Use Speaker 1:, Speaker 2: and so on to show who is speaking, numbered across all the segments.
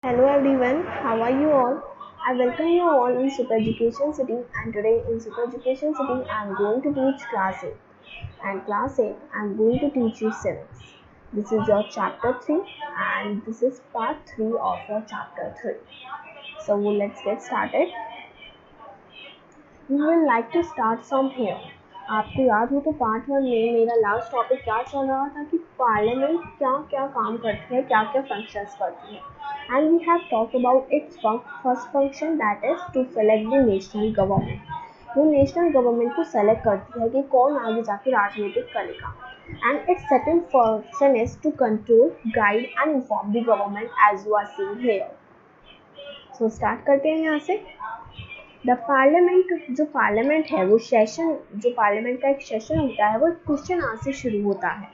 Speaker 1: Hello everyone, how are you all? I welcome you all in Super Education City, and today in Super Education City I am going to teach class 8, and class 8 I am going to teach you civics. This is your chapter 3 and this is part 3 of your chapter 3. So let's get started. We will like to start from here. आपको याद हो तो part 1 में मेरा last topic क्या चल रहा था कि पार्लियामेंट क्या क्या काम करती है, क्या क्या फंक्शंस करती है, and we have talk about its first function that is to select the national government. वो नेशनल गवर्नमेंट को सेलेक्ट करती है कि कौन आगे जाके राजनीतिक करेगा, and its second function is to control, guide and inform the government as you are seeing here. So start करते हैं यहाँ से। द पार्लियामेंट, जो पार्लियामेंट है वो सेशन, जो पार्लियामेंट का एक सेशन होता है वो क्वेश्चन आवर से शुरू होता है।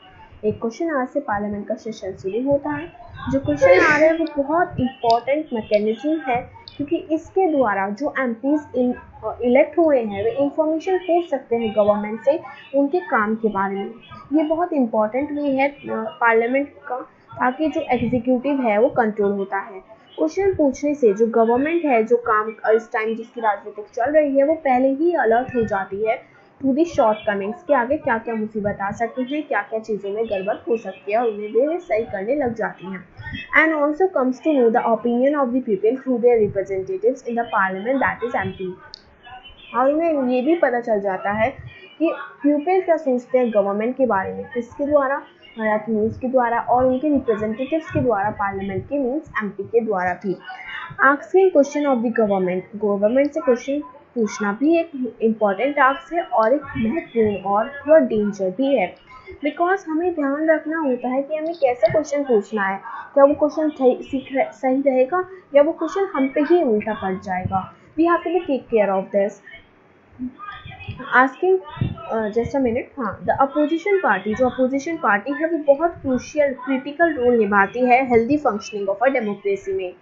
Speaker 1: एक क्वेश्चन आवर से पार्लियामेंट का सेशन शुरू होता है। जो क्वेश्चन आवर है वो बहुत इंपॉर्टेंट मैकेनिज्म है, क्योंकि इसके द्वारा जो एमपीज इलेक्ट हुए हैं वे इंफॉर्मेशन पूछ सकते हैं गवर्नमेंट से उनके काम के बारे में। ये बहुत इंपॉर्टेंट वे है पार्लियामेंट का, ताकि जो एग्जीक्यूटिव है वो कंट्रोल होता है। क्वेश्चन पूछने से जो गवर्नमेंट है, जो काम इस टाइम जिसकी राजनीतिक चल रही है, वो पहले ही अलर्ट हो जाती है टू दी शॉर्टकमिंग्स के आगे क्या क्या मुसीबत आ सकती है, क्या क्या चीज़ों में गड़बड़ हो सकती है, और उन्हें वे सही करने लग जाती हैं। And also comes to know the opinion of the people through their representatives in the parliament that is MP. और उन्हें ये भी पता चल जाता है कि पीपल क्या सोचते हैं गवर्नमेंट के बारे में, किसके द्वारा, न्यूज़ के द्वारा और उनके रिप्रेजेंटेटिव्स के द्वारा, पार्लियामेंट के मीन्स एमपी के द्वारा भी। Asking question of the government, government से क्वेश्चन पूछना भी एक इम्पॉर्टेंट टास्क है और एक महत्वपूर्ण और थोड़ा डेंजर भी है, बिकॉज हमें ध्यान रखना होता है कि हमें कैसे क्वेश्चन पूछना है। क्या वो क्वेश्चन सही रहेगा या वो क्वेश्चन हम पे ही उल्टा पड़ जाएगा। We have to be take care of this. Asking just a minute. हाँ, द अपोजिशन पार्टी, जो अपोजिशन पार्टी है वो बहुत क्रिटिकल रोल निभाती है healthy functioning of a democracy में।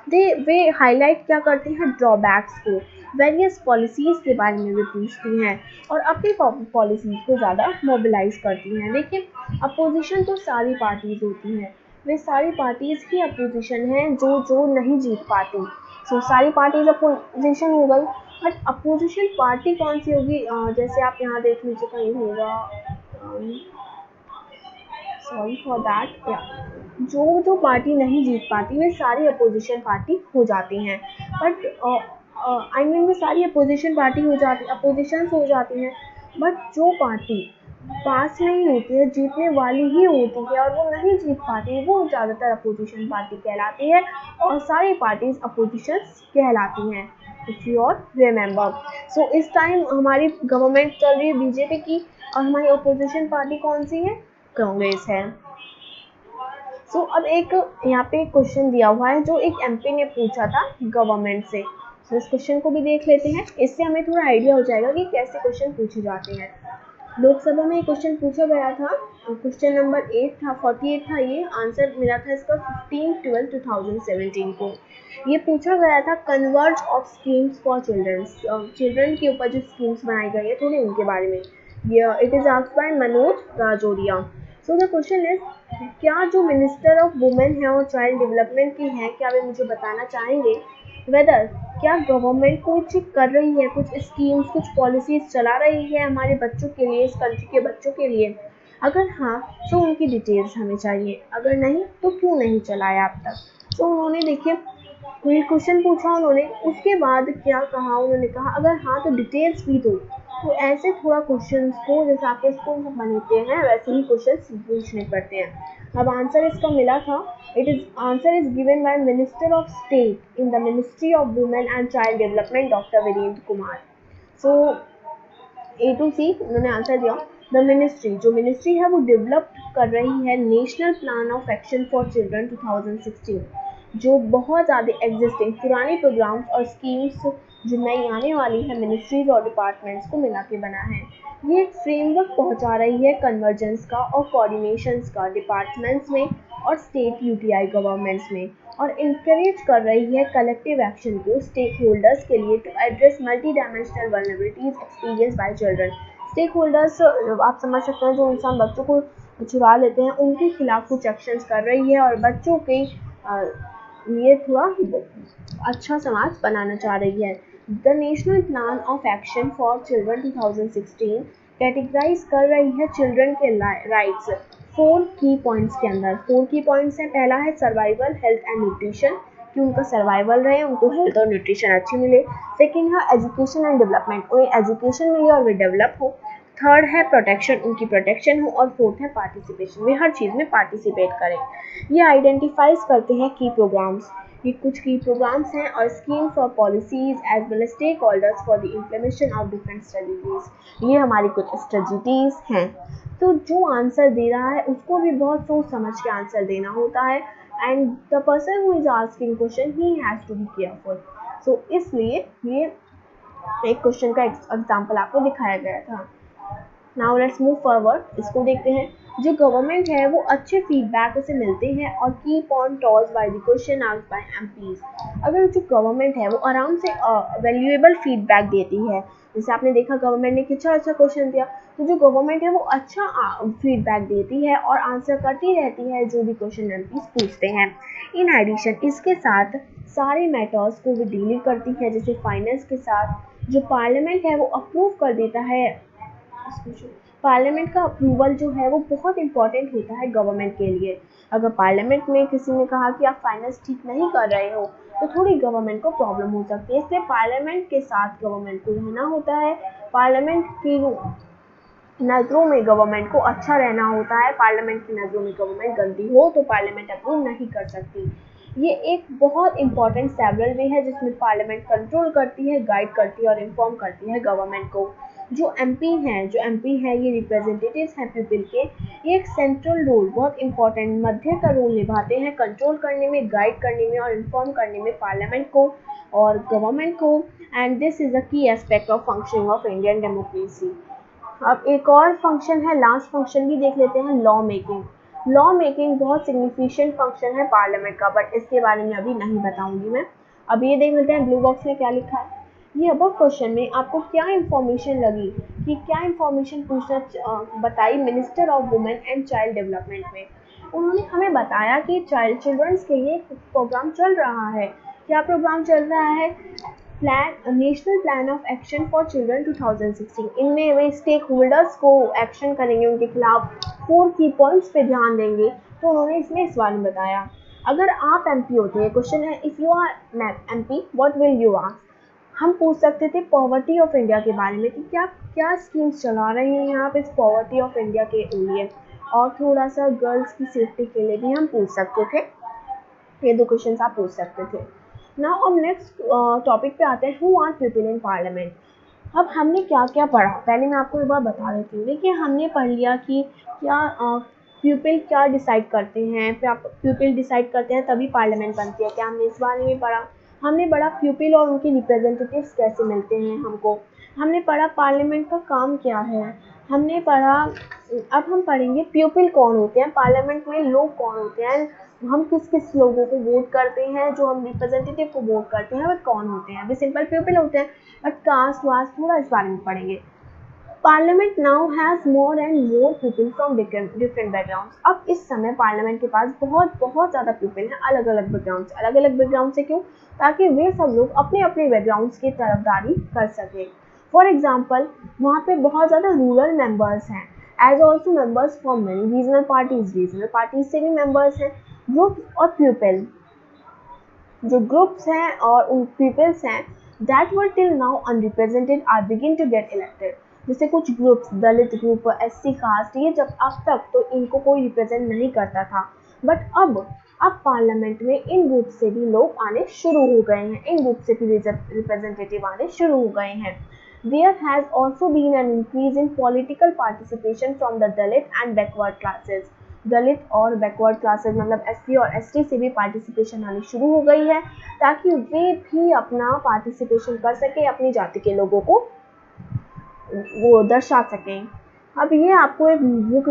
Speaker 1: वे हाईलाइट क्या करते हैं, ड्रॉबैक्स को, वेरियस पॉलिसीज़ के बारे में वे पूछती हैं और अपनी पॉलिसीज़ को ज़्यादा मोबिलाइज करती हैं। लेकिन अपोजिशन तो सारी पार्टीज़ होती हैं, वे सारी पार्टीज़ ही अपोजिशन हैं जो नहीं जीत पाती। सो सारी पार्टीज़ अपोजिशन हो गई, बट अपोजिशन पार्टी कौन सी होगी, जैसे आप यहाँ देख लीजिए कहीं होगा, सॉरी फॉर दैट, जो पार्टी नहीं जीत पाती वे सारी अपोजिशन पार्टी हो जाती हैं। बट आई मीन वे सारी अपोजिशन पार्टी हो जाती, अपोजिशंस हो जाती हैं, बट जो पार्टी पास नहीं होती है, जीतने वाली ही होती है और वो नहीं जीत पाती, वो ज़्यादातर अपोजिशन पार्टी कहलाती है और सारी पार्टीज अपोजिशंस कहलाती हैं, इफ यू ऑल रिमेंबर। सो इस टाइम हमारी गवर्नमेंट चल रही है बीजेपी की और हमारी अपोजिशन पार्टी कौन सी है, कांग्रेस है। सो अब एक यहाँ पे क्वेश्चन दिया हुआ है जो एक एमपी ने पूछा था गवर्नमेंट से। सो इस क्वेश्चन को भी देख लेते हैं, इससे हमें थोड़ा आइडिया हो जाएगा कि कैसे क्वेश्चन पूछे जाते हैं। लोकसभा में क्वेश्चन पूछा गया था, क्वेश्चन नंबर 8 था, 48 था। ये आंसर मिला था इसका 15/12/2017 को। ये पूछा गया था converse of schemes for children के ऊपर जो स्कीम्स बनाई गई है थोड़ी उनके बारे में। It is asked by Manoj Rajauria. So the question is, क्या जो मिनिस्टर ऑफ वुमेन है और चाइल्ड डेवलपमेंट की है, क्या वे मुझे बताना चाहेंगे वेदर क्या गवर्नमेंट कुछ कर रही है, कुछ स्कीम्स, कुछ पॉलिसीज चला रही है हमारे बच्चों के लिए, इस कंट्री के बच्चों के लिए। अगर हाँ तो उनकी डिटेल्स हमें चाहिए, अगर नहीं तो क्यों नहीं चलाया अब तक। तो उन्होंने देखिए कोई क्वेश्चन पूछा उन्होंने, उसके बाद क्या कहा, उन्होंने कहा अगर हाँ तो डिटेल्स भी दो। तो ऐसे थोड़ा क्वेश्चन को जैसे आपके स्कूल में बनते हैं वैसे ही क्वेश्चन पूछने पड़ते हैं। अब आंसर इसका मिला था, answer is given by minister of state in the ministry of women and child development doctor Virendra Kumar. So A to C उन्होंने आंसर दिया। द मिनिस्ट्री, जो मिनिस्ट्री है वो डेवलप कर रही है national plan of action for children 2016, जो बहुत ज़्यादा एग्जिस्टिंग पुराने प्रोग्राम्स और स्कीम्स जो नई आने वाली है मिनिस्ट्रीज और डिपार्टमेंट्स को मिला के बना है। ये एक फ्रेमवर्क पहुंचा रही है कन्वर्जेंस का और कोऑर्डिनेशंस का डिपार्टमेंट्स में और स्टेट यूटीआई गवर्नमेंट्स में, और इंकरेज कर रही है कलेक्टिव एक्शन को स्टेक होल्डर्स के लिए to address multidimensional vulnerabilities experience by children. Stakeholders आप समझ सकते हैं जो इंसान बच्चों को चुरा लेते हैं, उनके खिलाफ कुछ एक्शंस कर रही है और बच्चों के लिए थोड़ा अच्छा समाज बनाना चाह रही है। The national plan of action for children 2016 categorise कर रही है चिल्ड्रन के राइट्स 4 की पॉइंट्स के अंदर। 4 की पॉइंट्स हैं, पहला है सर्वाइवल, हेल्थ एंड न्यूट्रिशन, कि उनका सर्वाइवल रहे, उनको हेल्थ और न्यूट्रिशन अच्छी मिले। सेकेंड है एजुकेशन एंड डेवलपमेंट, उन्हें एजुकेशन मिले और वे डेवलप हो। थर्ड है प्रोटेक्शन, उनकी प्रोटेक्शन हो। और फोर्थ है पार्टिसिपेशन, वे हर चीज़ में पार्टिसिपेट करें। ये आइडेंटिफाइज करते हैं की प्रोग्राम्स, ये कुछ की प्रोग्राम्स हैं और स्कीम्स और policies as well as stakeholders for the implementation of different strategies. ये हमारी कुछ स्ट्रेटजीज हैं। तो जो आंसर दे रहा है उसको भी बहुत सोच समझ के आंसर देना होता है, and the person who is asking question he has to be careful. So इसलिए ये एक क्वेश्चन का एग्जाम्पल आपको दिखाया गया था। नाउ लेट्स मूव फॉरवर्ड, इसको देखते हैं। जो गवर्नमेंट है वो अच्छे फीडबैक उसे मिलते हैं और keep on toss by the question asked by MPs. अगर जो गवर्नमेंट है वो आराम से वैल्यूएबल फीडबैक देती है, जैसे आपने देखा गवर्नमेंट ने कितना अच्छा क्वेश्चन दिया, तो जो गवर्नमेंट है वो अच्छा फीडबैक देती है और आंसर करती रहती है जो भी क्वेश्चन एमपीज पूछते हैं। इन एडिशन इसके साथ सारे मैटर्स को वो डील करती है, जैसे फाइनेंस के साथ जो पार्लियामेंट है वो अप्रूव कर देता है। पार्लियामेंट का अप्रूवल जो है वो बहुत इंपॉर्टेंट होता है गवर्नमेंट के लिए। अगर पार्लियामेंट में किसी ने कहा कि आप फाइनेंस ठीक नहीं कर रहे हो तो थोड़ी गवर्नमेंट को प्रॉब्लम हो सकती है, इसलिए पार्लियामेंट के साथ गवर्नमेंट को रहना होता है। पार्लियामेंट की नज़रों में गवर्नमेंट को अच्छा रहना होता है, पार्लियामेंट की नज़रों में गवर्नमेंट गंदी हो तो पार्लियामेंट अप्रूव नहीं कर सकती। ये एक बहुत इंपॉर्टेंट सेवरल वे है जिसमें पार्लियामेंट कंट्रोल करती है, गाइड करती है और इन्फॉर्म करती है गवर्नमेंट को। जो एमपी हैं ये रिप्रेजेंटेटिव्स हैं पीपल के, ये एक सेंट्रल रोल, बहुत इंपॉर्टेंट मध्य का रोल निभाते हैं कंट्रोल करने में, गाइड करने में और इन्फॉर्म करने में पार्लियामेंट को और गवर्नमेंट को। एंड दिस इज अ की aspect of functioning of Indian democracy. अब एक और फंक्शन है, लास्ट फंक्शन भी देख लेते हैं, लॉ मेकिंग। लॉ मेकिंग बहुत सिग्निफिकेंट फंक्शन है पार्लियामेंट का, बट इसके बारे में अभी नहीं बताऊंगी मैं। अब ये देख लेते हैं ब्लू बॉक्स में क्या लिखा है। ये अब क्वेश्चन में आपको क्या इंफॉर्मेशन लगी, कि क्या इंफॉर्मेशन पूछना बताई minister of women and child development में। उन्होंने हमें बताया कि चिल्ड्रंस के लिए प्रोग्राम चल रहा है। क्या प्रोग्राम चल रहा है? National plan of action for children 2016। इनमें वे स्टेक होल्डर्स को एक्शन करेंगे, उनके खिलाफ 4 की पॉइंट्स पे ध्यान देंगे। तो उन्होंने इसमें इस बारे में बताया। अगर आप एमपी होते हैं, क्वेश्चन है if you are MP what will you ask. हम पूछ सकते थे पॉवर्टी ऑफ इंडिया के बारे में, कि क्या क्या स्कीम्स चला रहे हैं यहाँ पे पॉवर्टी ऑफ इंडिया के लिए, और थोड़ा सा गर्ल्स की सेफ्टी के लिए भी हम पूछ सकते थे। ये 2 क्वेश्चन आप पूछ सकते थे। नाउ अब नेक्स्ट टॉपिक पे आते हैं, who are people in parliament. अब हमने क्या क्या पढ़ा, पहले मैं आपको एक बार बता देती हूँ। देखिए हमने पढ़ लिया कि क्या पीपल क्या डिसाइड करते हैं, पीपल डिसाइड करते हैं तभी पार्लियामेंट बनती है, क्या हमने इस बारे में पढ़ा। हमने पढ़ा पीपल और उनके रिप्रेजेंटेटिव्स कैसे मिलते हैं हमको। हमने पढ़ा पार्लियामेंट का काम क्या है। हमने पढ़ा, अब हम पढ़ेंगे पीपल कौन होते हैं, पार्लियामेंट में लोग कौन होते हैं, हम किस किस लोगों को वोट करते हैं, जो हम रिप्रेजेंटेटिव को वोट करते हैं वह कौन होते हैं। अभी सिंपल पीपल होते हैं, बट कास्ट वास्ट थोड़ा इस बारे में पढ़ेंगे। Parliament now has more and more people from different backgrounds. अब इस समय पार्लियामेंट के पास बहुत बहुत ज़्यादा पीपल हैं, अलग अलग बैकग्राउंड से। अलग अलग बैकग्राउंड से क्यों? ताकि वे सब लोग अपने अपने बैकग्राउंड्स की तरफदारी कर सकें। फॉर एग्जाम्पल वहाँ पे बहुत ज़्यादा रूरल मेंबर्स हैं, as also members from many regional parties से भी मेंबर्स हैं। ग्रुप और पीपल, जो ग्रुप्स हैं और उन पीपल्स हैं that were till now unrepresented are begin to get elected. जैसे कुछ groups, Dalit group, SC caste, ये जब अब तक तो इनको कोई रिप्रेजेंट नहीं करता था, बट अब पार्लियामेंट में इन ग्रुप से भी लोग आने शुरू हो गए हैं, इन ग्रुप से भी रिप्रेजेंटेटिव आने शुरू हो गए हैं। There has also been an increase in political participation from the Dalit and backward classes. दलित और बैकवर्ड क्लासेस मतलब एससी और एसटी से भी पार्टिसिपेशन आनी शुरू हो गई है, ताकि वे भी अपना पार्टिसिपेशन कर सकें, अपनी जाति के लोगों को वो दर्शा सकें। अब ये आपको एक बुक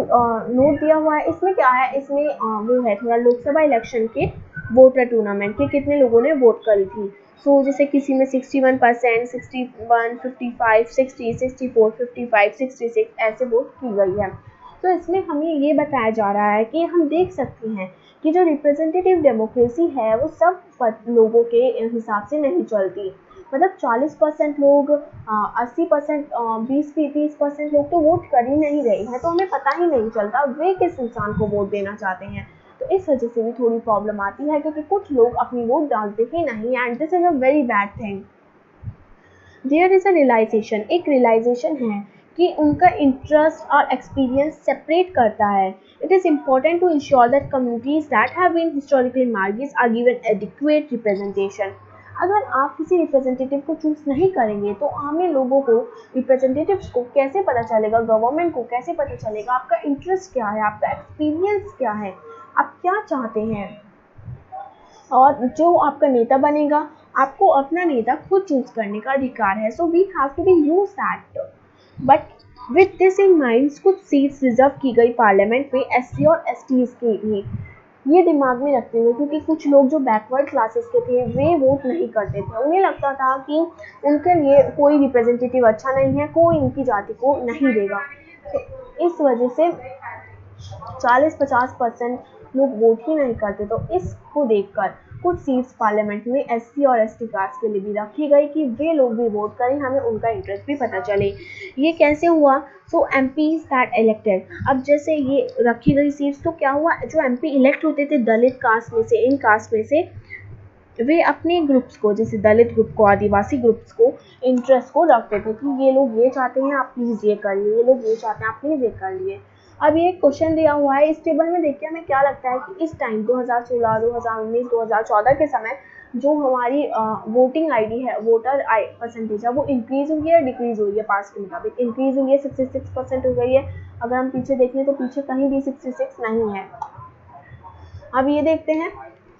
Speaker 1: नोट दिया हुआ है, इसमें क्या है, इसमें वो है थोड़ा लोकसभा इलेक्शन के वोटर टूर्नामेंट के कितने लोगों ने वोट करी थी। सो जैसे किसी में 61%, 61, 55, 60, 64, 55, 66 ऐसे वोट की गई है। तो इसमें हमें ये बताया जा रहा है कि हम देख सकते हैं कि जो रिप्रेजेंटेटिव डेमोक्रेसी है वो सब लोगों के हिसाब से नहीं चलती। मतलब 40% लोग 80% 20-30% लोग तो वोट कर ही नहीं रहे हैं, तो हमें पता ही नहीं चलता वे किस इंसान को वोट देना चाहते हैं। तो इस वजह से भी थोड़ी प्रॉब्लम आती है, क्योंकि कुछ लोग अपनी वोट डालते ही नहीं, and this is a very bad thing. There is a realisation, एक रियलाइजेशन है कि उनका इंटरेस्ट और एक्सपीरियंस सेपरेट करता है। It is important to ensure that communities that have been historically marginalized are given adequate representation। अगर आप किसी रिप्रेजेंटेटिव को चूज नहीं करेंगे तो हमें लोगों को, रिप्रेजेंटेटिव्स को कैसे पता चलेगा, गवर्नमेंट को कैसे पता चलेगा आपका इंटरेस्ट क्या है, आपका एक्सपीरियंस क्या है, आप क्या चाहते हैं। और जो आपका नेता बनेगा, आपको अपना नेता खुद चूज करने का अधिकार है। So we have to be use that. But with this in mind कुछ सीट्स रिजर्व की गई पार्लियामेंट में एससी और एसटीज के लिए, ये दिमाग में रखते हुए, क्योंकि कुछ लोग जो बैकवर्ड क्लासेस के थे वे वोट नहीं करते थे, उन्हें लगता था कि उनके लिए कोई रिप्रेजेंटेटिव अच्छा नहीं है, कोई इनकी जाति को नहीं देगा। तो इस वजह से 40-50% लोग वोट ही नहीं करते। तो इसको देखकर कुछ सीट्स पार्लियामेंट में एससी और एसटी कास्ट के लिए भी रखी गई कि वे लोग भी वोट करें, हमें उनका इंटरेस्ट भी पता चले। ये कैसे हुआ? सो एमपीज दैट इलेक्टेड, अब जैसे ये रखी गई सीट्स, तो क्या हुआ, जो एमपी इलेक्ट होते थे दलित कास्ट में से, इन कास्ट में से, वे अपने ग्रुप्स को, जैसे दलित ग्रुप को, आदिवासी ग्रुप्स को, इंटरेस्ट को रखते थे कि ये लोग ये चाहते हैं आप प्लीज़ ये कर लिए, ये लोग ये चाहते हैं आप प्लीज़ ये कर लिए। अब ये क्वेश्चन दिया हुआ है इस टेबल में, देखिए हमें क्या लगता है कि इस टाइम 2016, 2019, 2014 के समय जो हमारी वोटिंग आईडी है, वोटर परसेंटेज है, वो इंक्रीज हुई है, डिक्रीज हुई है? पास के मुताबिक इंक्रीज हुई है, 66% हो गई है। अगर हम पीछे देखें तो पीछे कहीं भी 66 नहीं है। अब ये देखते हैं,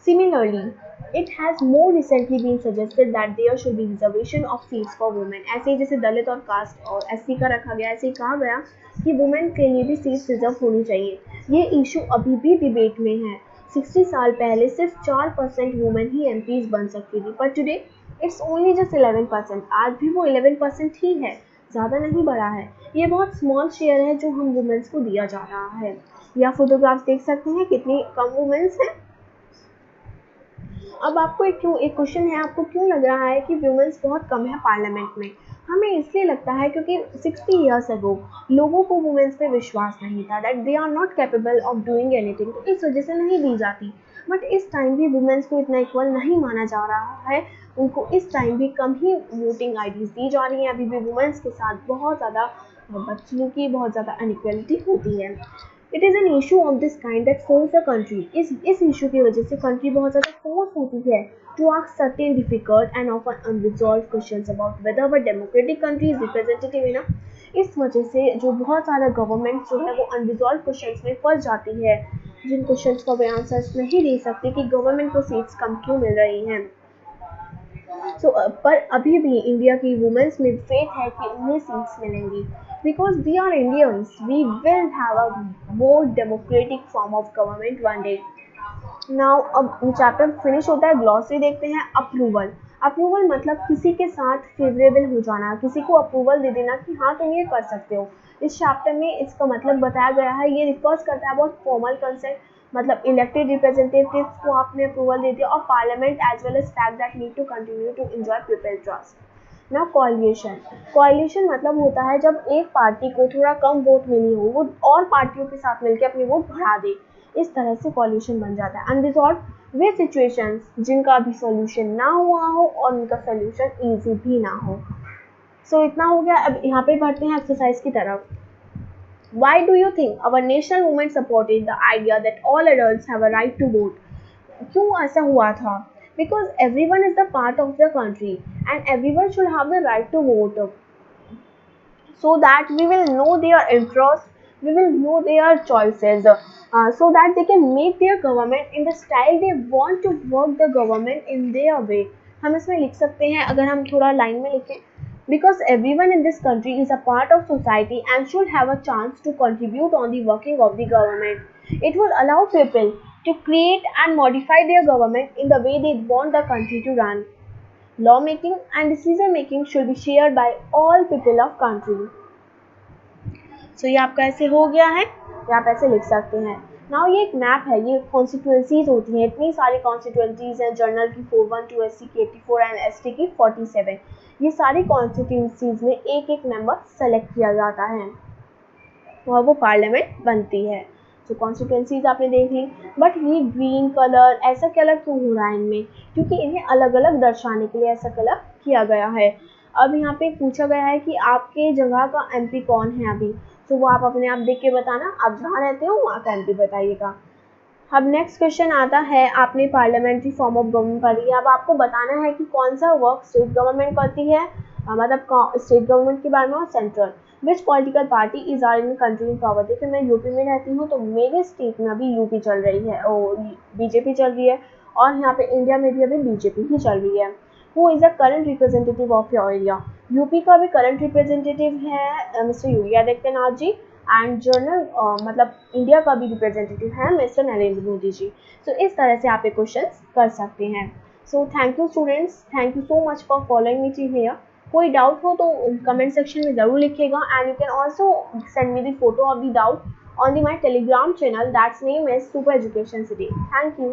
Speaker 1: similarly it has more recently been suggested that there should be reservation of seats for women। ऐसे ही जैसे दलित और कास्ट और एससी का रखा गया, ऐसे ही कहा गया कि वुमेन के लिए भी सीट्स रिजर्व होनी चाहिए। ये इशू अभी भी डिबेट में है। 60 साल पहले सिर्फ 4% वुमेन ही एमपीज बन सकती थी, पर टुडे इट्स ओनली जस्ट 11%। आज भी वो 11% ही है, ज़्यादा नहीं बढ़ा है। ये बहुत स्मॉल शेयर है जो हम वुमेन्स को दिया जा रहा है। या फोटोग्राफ्स देख सकते हैं कितनी कम वुमेन्स हैं। अब आपको एक क्वेश्चन है, आपको क्यों लग रहा है कि वुमेन्स बहुत कम है पार्लियामेंट में? हमें इसलिए लगता है क्योंकि 60 ईयर्स अगो लोगों को वुमेन्स पे विश्वास नहीं था, that they are not capable of doing anything, तो इस वजह से नहीं दी जाती। बट इस टाइम भी वुमेन्स को इतना इक्वल नहीं माना जा रहा है, उनको इस टाइम भी कम ही वोटिंग आईडीज दी जा रही हैं। अभी भी वुमेन्स के साथ बहुत ज़्यादा बच्चियों की बहुत ज़्यादा अनइक्वलिटी होती है। It is an issue of this kind that force the country, इस इशू की वजह से कंट्री बहुत ज़्यादा फोर्स होती है to ask certain difficult and often unresolved questions about whether our democratic country is representative enough. इस वजह से जो बहुत सारा गवर्नमेंट जो है वो अनरिजॉल्व क्वेश्चंस में फंस जाती है, जिन क्वेश्चंस का वे आंसर्स नहीं दे सकते कि गवर्नमेंट को सीट्स कम क्यों मिल रही हैं। पर अभी भी इंडिया की वुमेन्स में फेथ है कि उन्हें सीट्स मिलेंगी, because we are Indians, we will have a more democratic form of government one day. Now अब चैप्टर फिनिश होता है, ग्लॉसरी देखते हैं। अप्रूवल, अप्रूवल मतलब किसी के साथ फेवरेबल हो जाना, किसी को अप्रूवल दे देना कि हाँ तुम ये कर सकते हो। इस चैप्टर में इसका मतलब बताया गया है, ये रिफर्स करता है बहुत फॉर्मल कंसेंट, मतलब इलेक्टेड रिप्रेजेंटेटिव्स को आपने अप्रूवल दे दिया, और parliament as well as fact that need to continue to enjoy people trust. ना कोalition, कोaliशन मतलब होता है जब एक पार्टी को थोड़ा कम वोट मिली हो, वो और पार्टियों के साथ मिलकर अपनी वोट बढ़ा दे, इस तरह से कोalition बन जाता है। अनरिजॉल्व वे सिचुएशंस जिनका अभी सॉल्यूशन ना हुआ हो और उनका सॉल्यूशन इजी भी ना हो। सो इतना हो गया। अब यहाँ पे बढ़ते हैं एक्सरसाइज की तरफ। Why do you think our national movement supported the idea that all adults have a right to vote? क्यों ऐसा हुआ था? Because everyone is the part of the country and everyone should have the right to vote, so that we will know their interests, we will know their choices, so that they can make their government in the style they want to work the government in their way। हम इसमें लिख सकते हैं, अगर हम थोड़ा line में लिखें, because everyone in this country is a part of society and should have a chance to contribute on the working of the government. It will allow people to create and modify their government in the way they want the country to run. Lawmaking and decision making should be shared by all people of country. So ये आपका ऐसे हो गया है, या आप ऐसे लिख सकते हैं, नाउ ये एक मैप है, ये कॉन्स्टिट्यूंसीज होती हैं, इतनी सारी कॉन्स्टिट्यूंसीज हैं, जनरल की 412, एससी की 84 एंड एसटी की 47। ये सारी कॉन्स्टिट्यूंसीज में एक एक मेंबर सेलेक्ट किया जाता है और वो पार्लियामेंट बनती है। तो कॉन्स्टिट्यूंसीज आपने देख ली, बट ये ग्रीन कलर ऐसा कलर क्यों हो रहा है इनमें, क्योंकि इन्हें अलग अलग दर्शाने के लिए ऐसा कलर किया गया है। अब यहाँ पे पूछा गया है कि आपके जगह का एमपी कौन है अभी, तो वो आप अपने आप देख के बताना, आप जहाँ रहते हो वहाँ का एमपी बताइएगा। अब नेक्स्ट क्वेश्चन आता है, आपने पार्लियामेंट्री फॉर्म ऑफ गवर्नमेंट पढ़ी है, अब आपको बताना है कि कौन सा वर्क स्टेट गवर्नमेंट करती है, मतलब स्टेट गवर्नमेंट के बारे में और central. Which political party is are in country in power. देखिए मैं यूपी में रहती हूँ, तो मेरे स्टेट में अभी यूपी चल रही है और बीजेपी चल रही है, और यहाँ पे इंडिया में भी अभी बीजेपी ही चल रही है। Who is the current representative of your area. UP का भी करंट रिप्रेजेंटेटिव है mister Yogi Adityanath ji, and general मतलब इंडिया का भी रिप्रेजेंटेटिव है मिस्टर नरेंद्र मोदी जी। तो इस तरह से आप ये क्वेश्चन कर सकते हैं। So thank you students, thank you so much for following me till here. कोई डाउट हो तो कमेंट सेक्शन में ज़रूर लिखिएगा, and you can also send me the photo of the doubt on the my telegram channel, that's name is Super Education City. Thank you.